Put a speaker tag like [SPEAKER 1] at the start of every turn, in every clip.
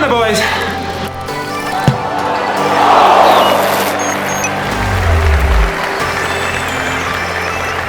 [SPEAKER 1] Hello boys.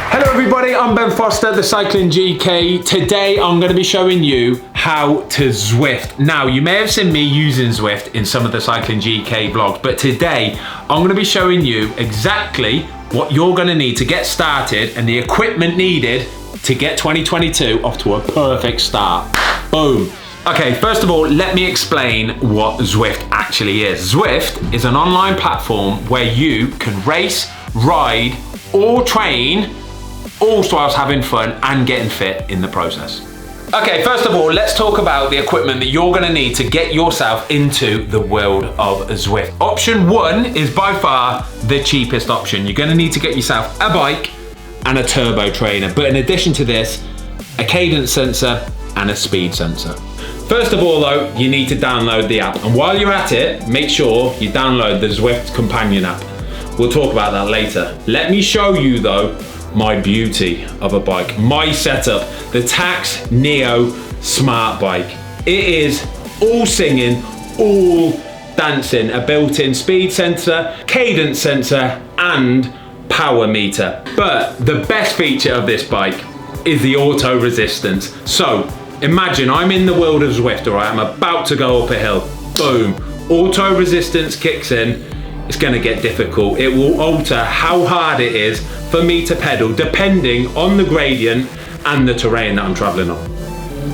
[SPEAKER 1] Hello everybody, I'm Ben Foster, the Cycling GK. Today I'm going to be showing you how to Zwift. Now you may have seen me using Zwift in some of the Cycling GK vlogs, but today I'm going to be showing you exactly what you're going to need to get started and the equipment needed to get 2022 off to a perfect start. Boom. Okay, first of all, let me explain what Zwift actually is. Zwift is an online platform where you can race, ride, or train, all whilst having fun and getting fit in the process. Okay, first of all, let's talk about the equipment that you're gonna need to get yourself into the world of Zwift. Option one is by far the cheapest option. You're gonna need to get yourself a bike and a turbo trainer, but in addition to this, a cadence sensor and a speed sensor. First of all though, you need to download the app, and while you're at it, make sure you download the Zwift companion app. We'll talk about that later. Let me show you though my beauty of a bike, my setup, the Tacx Neo Smart Bike. It is all singing, all dancing, a built-in speed sensor, cadence sensor, and power meter. But the best feature of this bike is the auto resistance. So imagine I'm in the world of Zwift, all right? I'm about to go up a hill. Boom, auto resistance kicks in. It's gonna get difficult. It will alter how hard it is for me to pedal depending on the gradient and the terrain that I'm traveling on.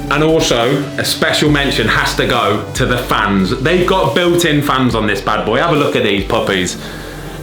[SPEAKER 1] And also, a special mention has to go to the fans. They've got built-in fans on this bad boy. Have a look at these puppies.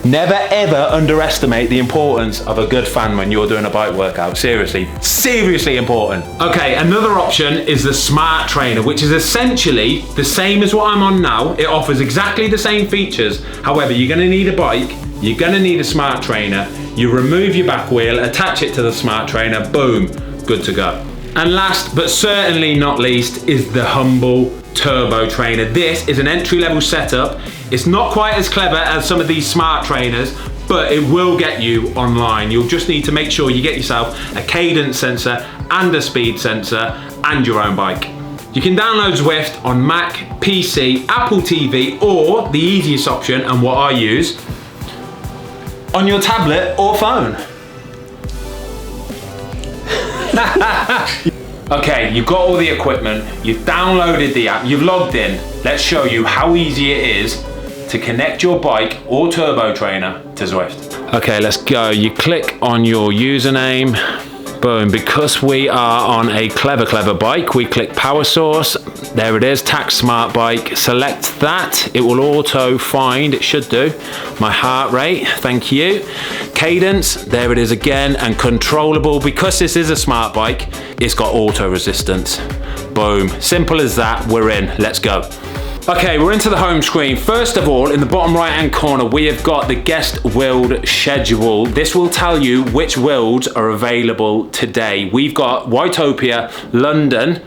[SPEAKER 1] Never ever underestimate the importance of a good fan when you're doing a bike workout. Seriously, seriously important. Okay, another option is the Smart Trainer, which is essentially the same as what I'm on now. It offers exactly the same features. However, you're gonna need a bike, you're gonna need a Smart Trainer, you remove your back wheel, attach it to the Smart Trainer, boom, good to go. And last, but certainly not least, is the humble turbo trainer. This is an entry-level setup. It's not quite as clever as some of these smart trainers, but it will get you online. You'll just need to make sure you get yourself a cadence sensor and a speed sensor and your own bike. You can download Zwift on Mac, PC, Apple TV, or the easiest option, and what I use, on your tablet or phone. Okay, you've got all the equipment, you've downloaded the app, you've logged in. Let's show you how easy it is to connect your bike or turbo trainer to Zwift. Okay, let's go. You click on your username. Boom, because we are on a clever bike, we click power source. There it is, Tacx Smart Bike. Select that. It will auto find, it should do, my heart rate, thank you. Cadence, there it is again, and controllable. Because this is a smart bike, it's got auto resistance. Boom, simple as that, we're in, let's go. Okay, we're into the home screen. First of all, in the bottom right hand corner, we have got the guest weld schedule. This will tell you which welds are available today. We've got Whiteopia, London,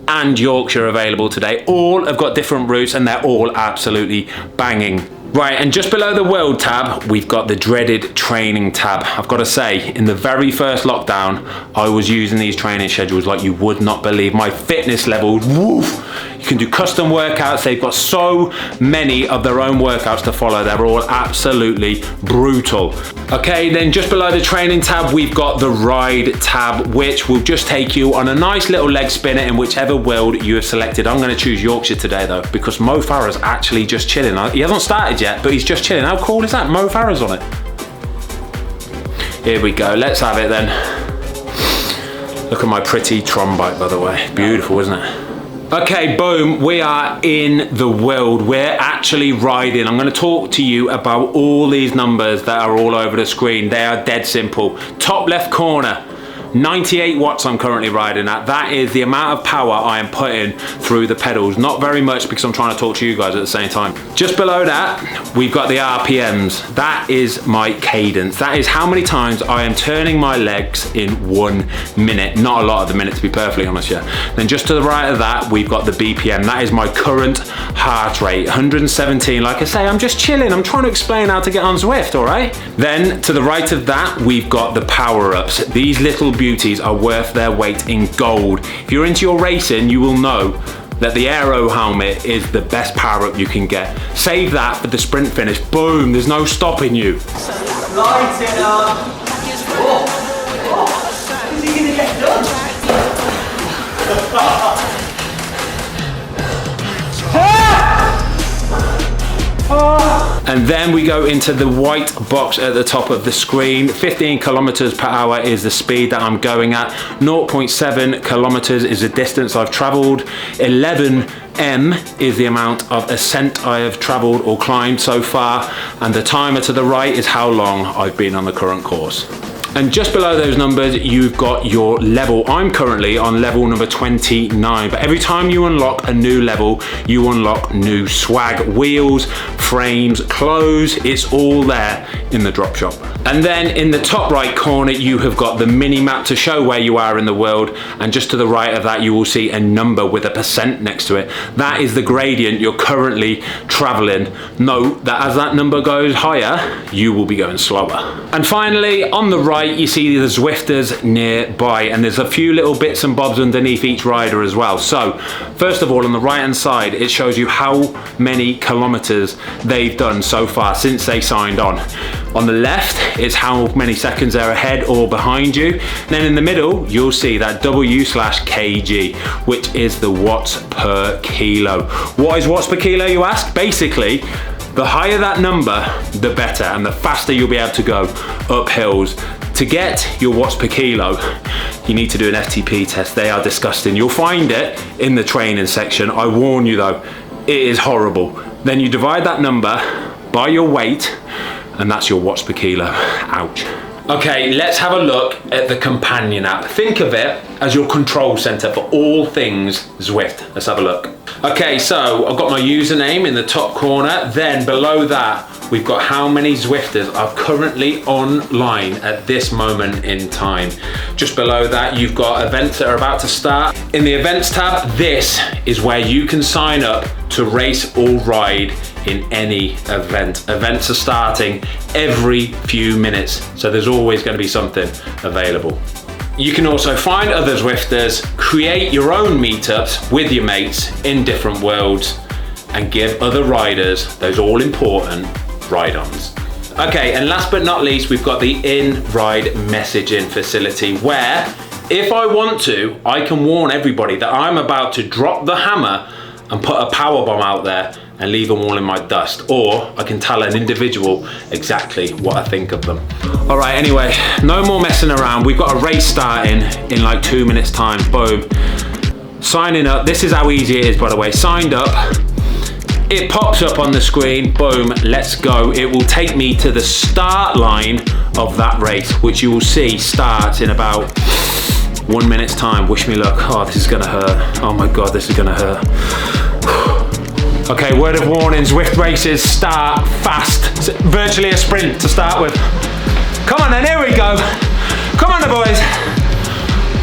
[SPEAKER 1] and Yorkshire available today. All have got different routes and they're all absolutely banging. Right, and just below the weld tab, we've got the dreaded training tab. I've got to say, in the very first lockdown, I was using these training schedules like you would not believe. My fitness level, woof. You can do custom workouts. They've got so many of their own workouts to follow. They're all absolutely brutal. Okay, then just below the training tab, we've got the ride tab, which will just take you on a nice little leg spinner in whichever weld you have selected. I'm gonna choose Yorkshire today though, because Mo Farah's actually just chilling. He hasn't started yet, but he's just chilling. How cool is that? Mo Farah's on it. Here we go, let's have it then. Look at my pretty Tron bike, by the way. Beautiful, isn't it? Okay, boom, we are in the world. We're actually riding. I'm gonna talk to you about all these numbers that are all over the screen. They are dead simple. Top left corner, 98 watts I'm currently riding at. That is the amount of power I am putting through the pedals. Not very much because I'm trying to talk to you guys at the same time. Just below that, we've got the RPMs. That is my cadence. That is how many times I am turning my legs in 1 minute. Not a lot of the minute, to be perfectly honest, yeah. Then just to the right of that, we've got the BPM. That is my current heart rate, 117. Like I say, I'm just chilling. I'm trying to explain how to get on Zwift, all right? Then to the right of that, we've got the power-ups. These little beauties are worth their weight in gold. If you're into your racing, you will know that the aero helmet is the best power up you can get. Save that for the sprint finish. Boom, there's no stopping you.
[SPEAKER 2] Light it up. Is he gonna get done?
[SPEAKER 1] And then we go into the white box at the top of the screen. 15 kilometers per hour is the speed that I'm going at. 0.7 kilometers is the distance I've traveled. 11 M is the amount of ascent I have traveled or climbed so far. And the timer to the right is how long I've been on the current course. And just below those numbers, you've got your level. I'm currently on level number 29, but every time you unlock a new level, you unlock new swag, wheels, frames, clothes, it's all there in the drop shop. And then in the top right corner, you have got the mini map to show where you are in the world. And just to the right of that, you will see a number with a percent next to it. That is the gradient you're currently traveling. Note that as that number goes higher, you will be going slower. And finally, on the right, you see the Zwifters nearby, and there's a few little bits and bobs underneath each rider as well. So first of all, on the right hand side, it shows you how many kilometers they've done so far since they signed on. On the left is how many seconds they're ahead or behind you. Then in the middle, you'll see that W/kg, which is the watts per kilo. What is watts per kilo, you ask? Basically, the higher that number, the better, and the faster you'll be able to go up hills. To get your watts per kilo, you need to do an FTP test. They are disgusting. You'll find it in the training section. I warn you though, it is horrible. Then you divide that number by your weight, and that's your watts per kilo. Ouch. Okay, let's have a look at the companion app. Think of it as your control center for all things Zwift. Let's have a look. Okay, so I've got my username in the top corner. Then below that, we've got how many Zwifters are currently online at this moment in time. Just below that, you've got events that are about to start. In the events tab, this is where you can sign up to race or ride in any event. Events are starting every few minutes, so there's always going to be something available. You can also find other Zwifters, create your own meetups with your mates in different worlds, and give other riders those all important ride-ons. Okay, and last but not least, we've got the in-ride messaging facility where, if I want to, I can warn everybody that I'm about to drop the hammer and put a power bomb out there and leave them all in my dust, or I can tell an individual exactly what I think of them. All right, anyway, no more messing around. We've got a race starting in like 2 minutes time. Boom. Signing up. This is how easy it is, by the way. Signed up. It pops up on the screen. Boom, let's go. It will take me to the start line of that race, which you will see starts in about 1 minute's time. Wish me luck. Oh, this is gonna hurt. Oh my God, this is gonna hurt. Okay, word of warning, Zwift races start fast. It's virtually a sprint to start with. Come on then, here we go. Come on then, boys.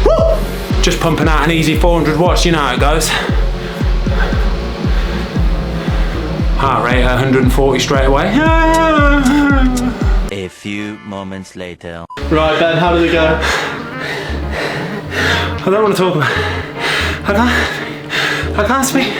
[SPEAKER 1] Woo! Just pumping out an easy 400 watts, you know how it goes. Heart rate 140 straight away.
[SPEAKER 3] A few moments later.
[SPEAKER 2] Right, Ben, how did it go?
[SPEAKER 1] I don't want to talk about it. I can't speak.